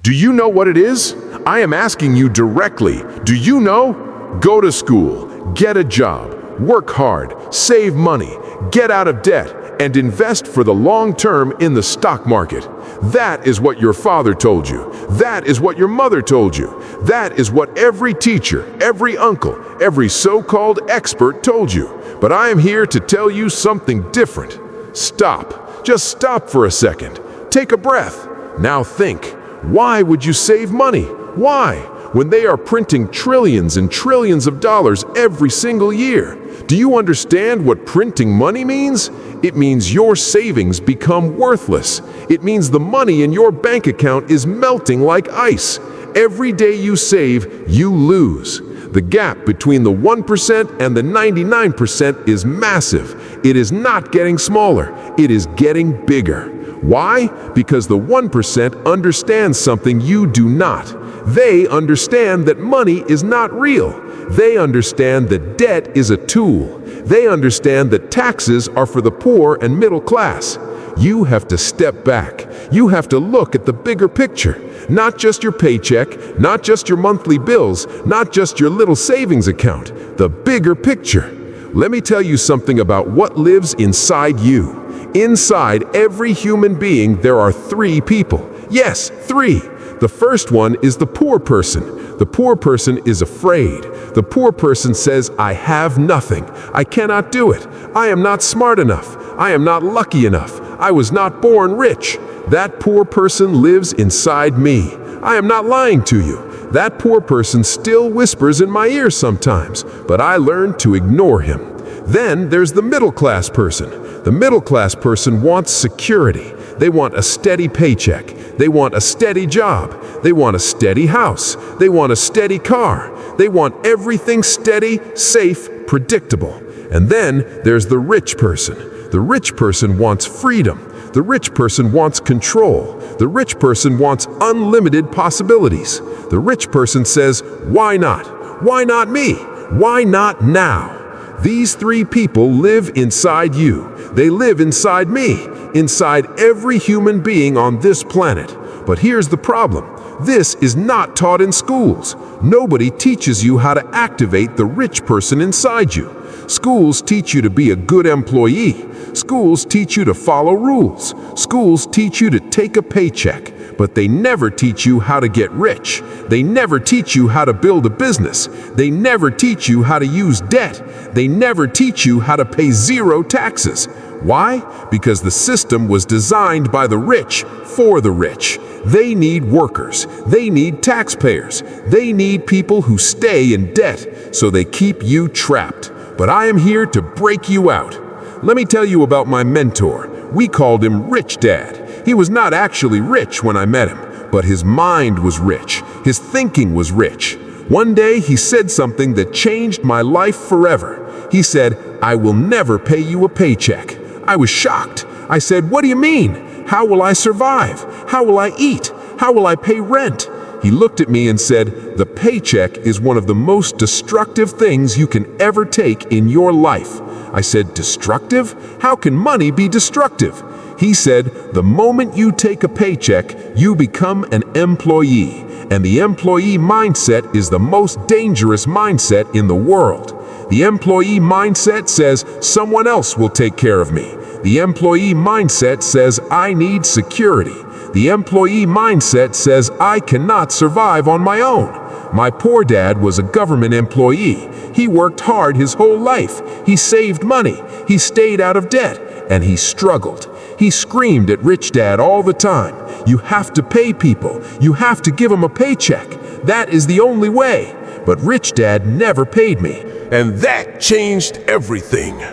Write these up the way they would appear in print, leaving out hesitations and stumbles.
Do you know what it is? I am asking you directly. Do you know? Go to school, get a job, work hard, save money, get out of debt, and invest for the long term in the stock market. That is what your father told you. That is what your mother told you. That is what every teacher, every uncle, every so-called expert told you. But I am here to tell you something different. Stop. Just stop for a second. Take a breath. Now think. Why would you save money? Why? When they are printing trillions and trillions of dollars every single year. Do you understand what printing money means? It means your savings become worthless. It means the money in your bank account is melting like ice. Every day you save, you lose. The gap between the 1% and the 99% is massive. It is not getting smaller. It is getting bigger. Why? Because the 1% understands something you do not. They understand that money is not real. They understand that debt is a tool. They understand that taxes are for the poor and middle class. You have to step back. You have to look at the bigger picture. Not just your paycheck, not just your monthly bills, not just your little savings account. The bigger picture. Let me tell you something about what lives inside you. Inside every human being, there are 3 people. Yes, 3. The first one is the poor person. The poor person is afraid. The poor person says, I have nothing. I cannot do it. I am not smart enough. I am not lucky enough. I was not born rich. That poor person lives inside me. I am not lying to you. That poor person still whispers in my ear sometimes, but I learned to ignore him. Then there's the middle-class person. The middle-class person wants security. They want a steady paycheck. They want a steady job. They want a steady house. They want a steady car. They want everything steady, safe, predictable. And then there's the rich person. The rich person wants freedom. The rich person wants control. The rich person wants unlimited possibilities. The rich person says, why not? Why not me? Why not now? These 3 people live inside you. They live inside me, inside every human being on this planet. But here's the problem. This is not taught in schools. Nobody teaches you how to activate the rich person inside you. Schools teach you to be a good employee. Schools teach you to follow rules. Schools teach you to take a paycheck. But they never teach you how to get rich. They never teach you how to build a business. They never teach you how to use debt. They never teach you how to pay 0 taxes. Why? Because the system was designed by the rich for the rich. They need workers. They need taxpayers. They need people who stay in debt, so they keep you trapped. But I am here to break you out. Let me tell you about my mentor. We called him Rich Dad. He was not actually rich when I met him, but his mind was rich. His thinking was rich. One day he said something that changed my life forever. He said, I will never pay you a paycheck. I was shocked. I said, what do you mean? How will I survive? How will I eat? How will I pay rent? He looked at me and said, the paycheck is one of the most destructive things you can ever take in your life. I said, destructive? How can money be destructive? He said, the moment you take a paycheck, you become an employee. And the employee mindset is the most dangerous mindset in the world. The employee mindset says, someone else will take care of me. The employee mindset says, I need security. The employee mindset says, I cannot survive on my own. My poor dad was a government employee. He worked hard his whole life. He saved money. He stayed out of debt. And he struggled. He screamed at Rich Dad all the time. You have to pay people. You have to give them a paycheck. That is the only way. But Rich Dad never paid me. And that changed everything.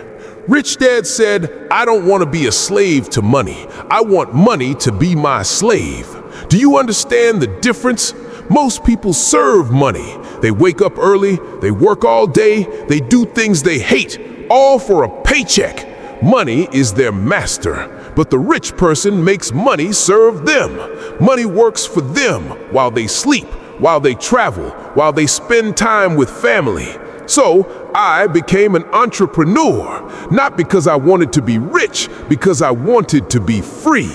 Rich Dad said, I don't want to be a slave to money. I want money to be my slave. Do you understand the difference? Most people serve money. They wake up early, they work all day, they do things they hate, all for a paycheck. Money is their master, but the rich person makes money serve them. Money works for them while they sleep, while they travel, while they spend time with family. So I became an entrepreneur, not because I wanted to be rich, because I wanted to be free.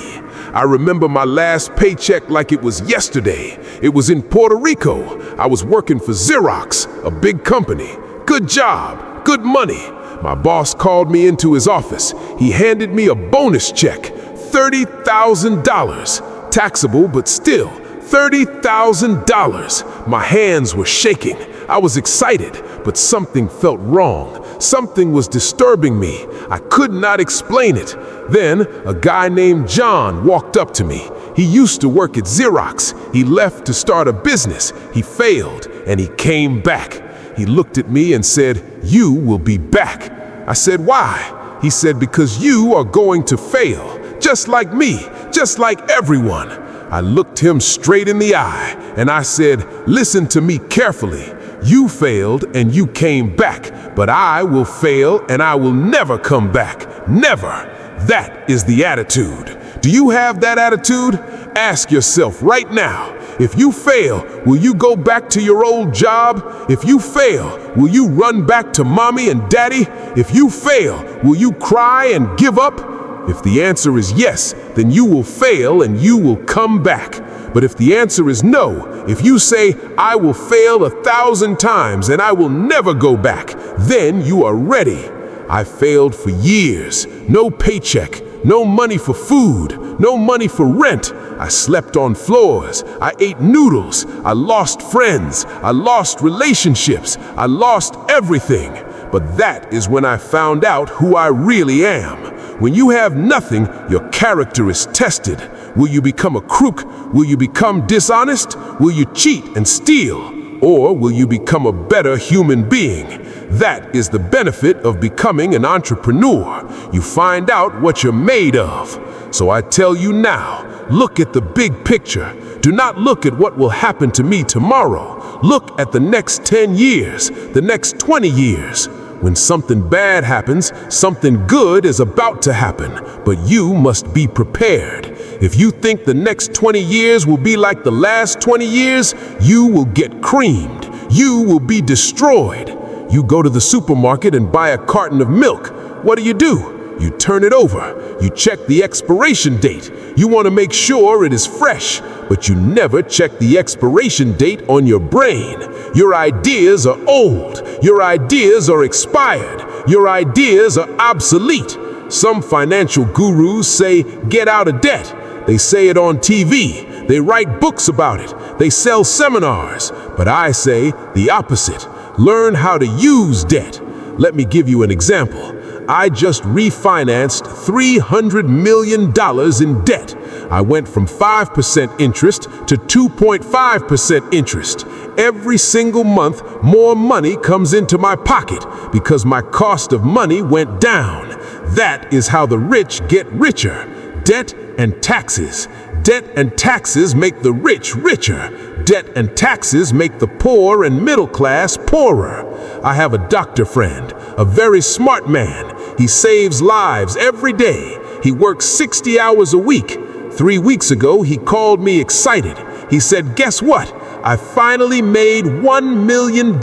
I remember my last paycheck like it was yesterday. It was in Puerto Rico. I was working for Xerox, a big company. Good job, good money. My boss called me into his office. He handed me a bonus check, $30,000. Taxable, but still, $30,000. My hands were shaking. I was excited, but something felt wrong. Something was disturbing me. I could not explain it. Then, a guy named John walked up to me. He used to work at Xerox. He left to start a business. He failed, and he came back. He looked at me and said, "You will be back." I said, "Why?" He said, "Because you are going to fail, just like me, just like everyone." I looked him straight in the eye, and I said, "Listen to me carefully. You failed and you came back, but I will fail and I will never come back. Never." That is the attitude. Do you have that attitude? Ask yourself right now. If you fail, will you go back to your old job? If you fail, will you run back to mommy and daddy? If you fail, will you cry and give up? If the answer is yes, then you will fail and you will come back. But if the answer is no, if you say, "I will fail 1,000 times and I will never go back," then you are ready. I failed for years. No paycheck, no money for food, no money for rent. I slept on floors. I ate noodles. I lost friends. I lost relationships. I lost everything. But that is when I found out who I really am. When you have nothing, your character is tested. Will you become a crook? Will you become dishonest? Will you cheat and steal? Or will you become a better human being? That is the benefit of becoming an entrepreneur. You find out what you're made of. So I tell you now, look at the big picture. Do not look at what will happen to me tomorrow. Look at the next 10 years, the next 20 years. When something bad happens, something good is about to happen, but you must be prepared. If you think the next 20 years will be like the last 20 years, you will get creamed. You will be destroyed. You go to the supermarket and buy a carton of milk. What do? You turn it over. You check the expiration date. You want to make sure it is fresh, but you never check the expiration date on your brain. Your ideas are old. Your ideas are expired. Your ideas are obsolete. Some financial gurus say, "Get out of debt." They say it on TV. They write books about it. They sell seminars. But I say the opposite. Learn how to use debt. Let me give you an example. I just refinanced $300 million in debt. I went from 5% interest to 2.5% interest. Every single month, more money comes into my pocket because my cost of money went down. That is how the rich get richer. Debt and taxes. Debt and taxes make the rich richer. Debt and taxes make the poor and middle class poorer. I have a doctor friend, a very smart man. He saves lives every day. He works 60 hours a week. 3 weeks ago, he called me excited. He said, "Guess what? I finally made $1 million.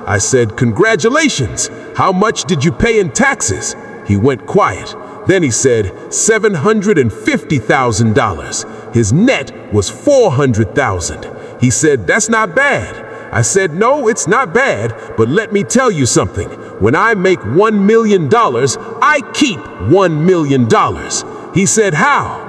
I said, "Congratulations. How much did you pay in taxes?" He went quiet. Then he said, $750,000. His net was $400,000. He said, "That's not bad." I said, "No, it's not bad, but let me tell you something. When I make $1 million, I keep $1 million. He said, "How?"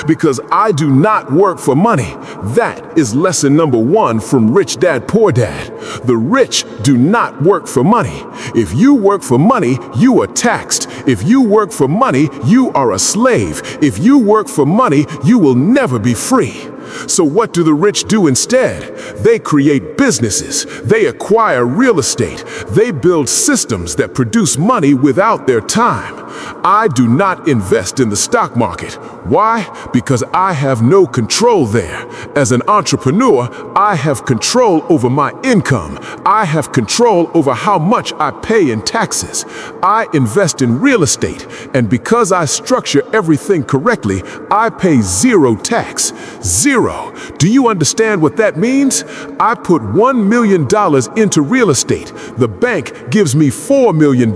Because I do not work for money. That is lesson number 1 from Rich Dad Poor Dad. The rich do not work for money. If you work for money, you are taxed. If you work for money, you are a slave. If you work for money, you will never be free. So what do the rich do instead? They create businesses. They acquire real estate. They build systems that produce money without their time. I do not invest in the stock market. Why? Because I have no control there. As an entrepreneur, I have control over my income. I have control over how much I pay in taxes. I invest in real estate, and because I structure everything correctly, I pay 0 tax. 0. Do you understand what that means? I put $1 million into real estate. The bank gives me $4 million.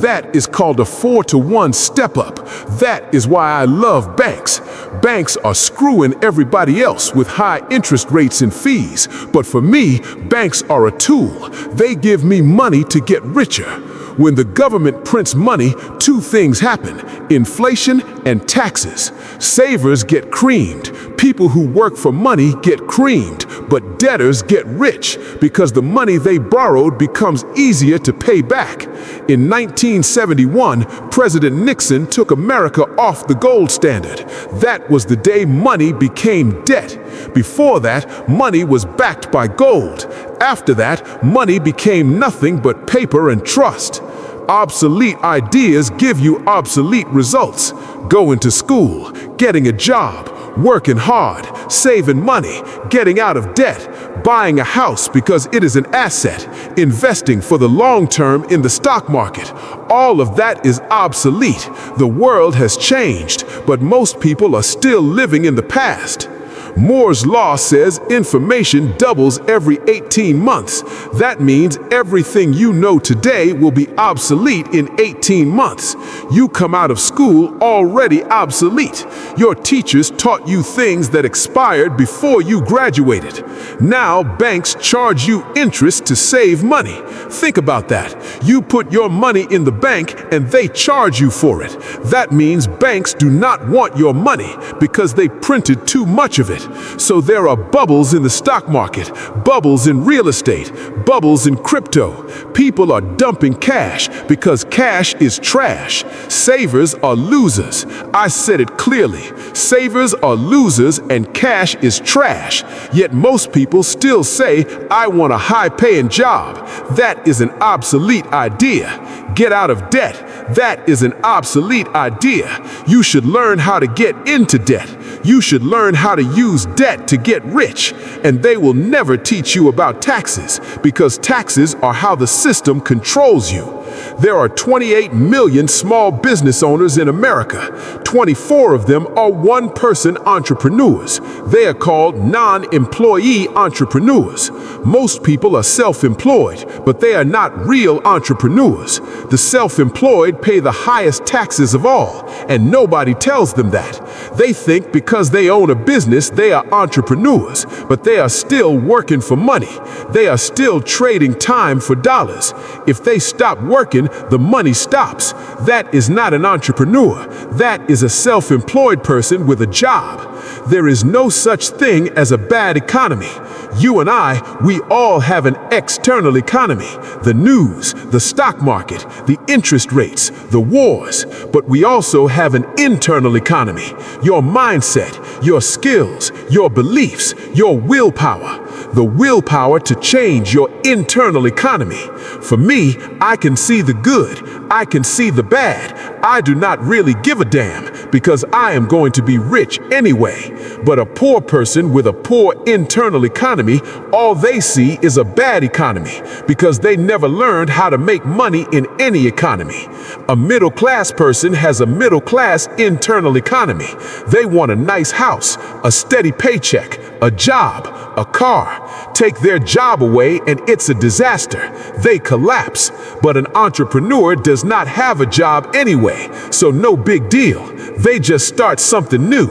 That is called a 4 4-to-1 step up. That is why I love banks. Banks are screwing everybody else with high interest rates and fees. But for me, banks are a tool. They give me money to get richer. When the government prints money, two things happen: inflation and taxes. Savers get creamed. People who work for money get creamed, but debtors get rich because the money they borrowed becomes easier to pay back. In 1971, President Nixon took America off the gold standard. That was the day money became debt. Before that, money was backed by gold. After that, money became nothing but paper and trust. Obsolete ideas give you obsolete results. Going to school, getting a job, working hard, saving money, getting out of debt, buying a house because it is an asset, investing for the long term in the stock market. All of that is obsolete. The world has changed, but most people are still living in the past. Moore's law says information doubles every 18 months. That means everything you know today will be obsolete in 18 months. You come out of school already obsolete. Your teachers taught you things that expired before you graduated. Now banks charge you interest to save money. Think about that. You put your money in the bank and they charge you for it. That means banks do not want your money because they printed too much of it. So there are bubbles in the stock market, bubbles in real estate, bubbles in crypto. People are dumping cash because cash is trash. Savers are losers. I said it clearly. Savers are losers and cash is trash. Yet most people still say, I want a high-paying job. That is an obsolete idea. Get out of debt. That is an obsolete idea. You should learn how to get into debt. You should learn how to use debt to get rich. And they will never teach you about taxes because taxes are how the system controls you. There are 28 million small business owners in America. 24 of them are one-person entrepreneurs. They are called non-employee entrepreneurs. Most people are self-employed, but they are not real entrepreneurs. The self-employed pay the highest taxes of all, and nobody tells them that. They think because they own a business, they are entrepreneurs, but they are still working for money. They are still trading time for dollars. If they stop working, the money stops. That is not an entrepreneur. That is a self-employed person with a job. There is no such thing as a bad economy. You and I, we all have an external economy. The news, the stock market, the interest rates, the wars. But we also have an internal economy. Your mindset, your skills, your beliefs, your willpower. The willpower to change your internal economy. For me, I can see the good. I can see the bad. I do not really give a damn because I am going to be rich anyway. But a poor person with a poor internal economy, all they see is a bad economy because they never learned how to make money in any economy. A middle-class person has a middle-class internal economy. They want a nice house, a steady paycheck, a job, a car. Take their job away and it's a disaster. They collapse. But an entrepreneur does not have a job anyway, so no big deal. They just start something new.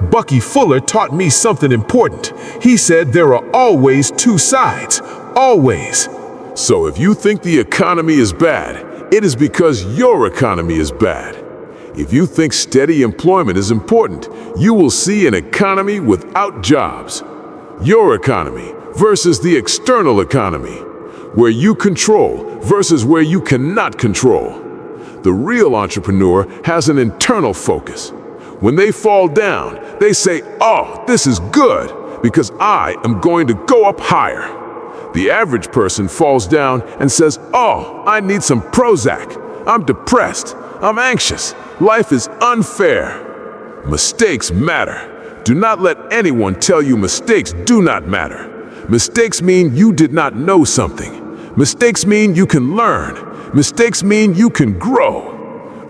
Bucky Fuller taught me something important. He said there are always two sides. Always. So if you think the economy is bad, it is because your economy is bad. If you think steady employment is important, you will see an economy without jobs. Your economy versus the external economy, where you control versus where you cannot control. The real entrepreneur has an internal focus. When they fall down, they say, "Oh, this is good, because I am going to go up higher." The average person falls down and says, "Oh, I need some Prozac. I'm depressed. I'm anxious. Life is unfair." Mistakes matter. Do not let anyone tell you mistakes do not matter. Mistakes mean you did not know something. Mistakes mean you can learn. Mistakes mean you can grow.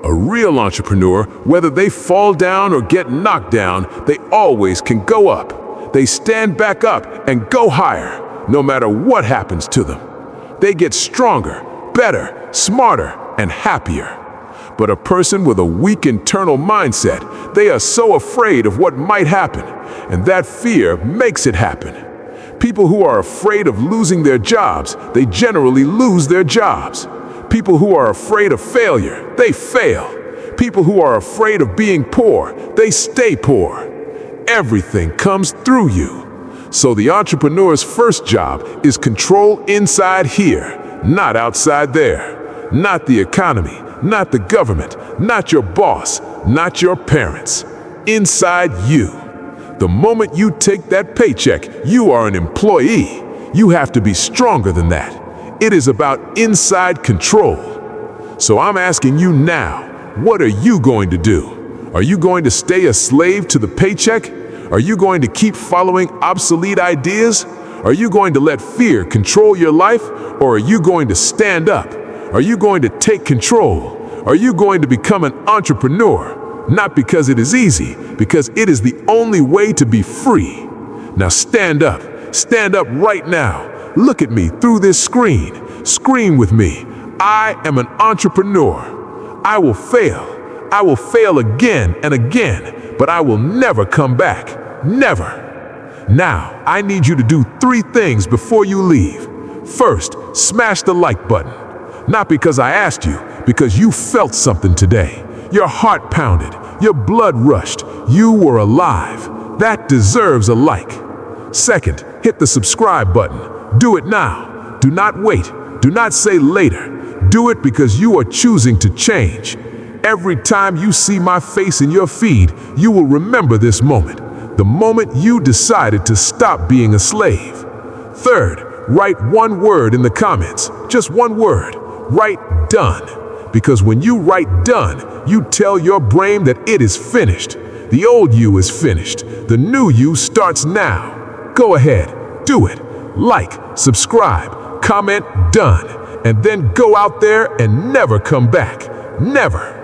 A real entrepreneur, whether they fall down or get knocked down, they always can go up. They stand back up and go higher, no matter what happens to them. They get stronger, better, smarter, and happier. But a person with a weak internal mindset, they are so afraid of what might happen, and that fear makes it happen. People who are afraid of losing their jobs, they generally lose their jobs. People who are afraid of failure, they fail. People who are afraid of being poor, they stay poor. Everything comes through you. So the entrepreneur's first job is control inside here, not outside there. Not the economy, not the government, not your boss, not your parents. Inside you. The moment you take that paycheck, you are an employee. You have to be stronger than that. It is about inside control. So I'm asking you now, what are you going to do? Are you going to stay a slave to the paycheck? Are you going to keep following obsolete ideas? Are you going to let fear control your life? Or are you going to stand up? Are you going to take control? Are you going to become an entrepreneur? Not because it is easy, because it is the only way to be free. Now stand up right now. Look at me through this screen. Scream with me. I am an entrepreneur. I will fail again and again, but I will never come back. Never. Now, I need you to do 3 things before you leave. First, smash the like button. Not because I asked you, because you felt something today. Your heart pounded, your blood rushed, you were alive. That deserves a like. Second, hit the subscribe button. Do it now. Do not wait. Do not say later. Do it because you are choosing to change. Every time you see my face in your feed, you will remember this moment. The moment you decided to stop being a slave. Third, write 1 word in the comments. Just 1 word. Write done. Because when you write done, you tell your brain that it is finished. The old you is finished. The new you starts now. Go ahead. Do it. Like, subscribe, comment, done. And then go out there and never come back. Never.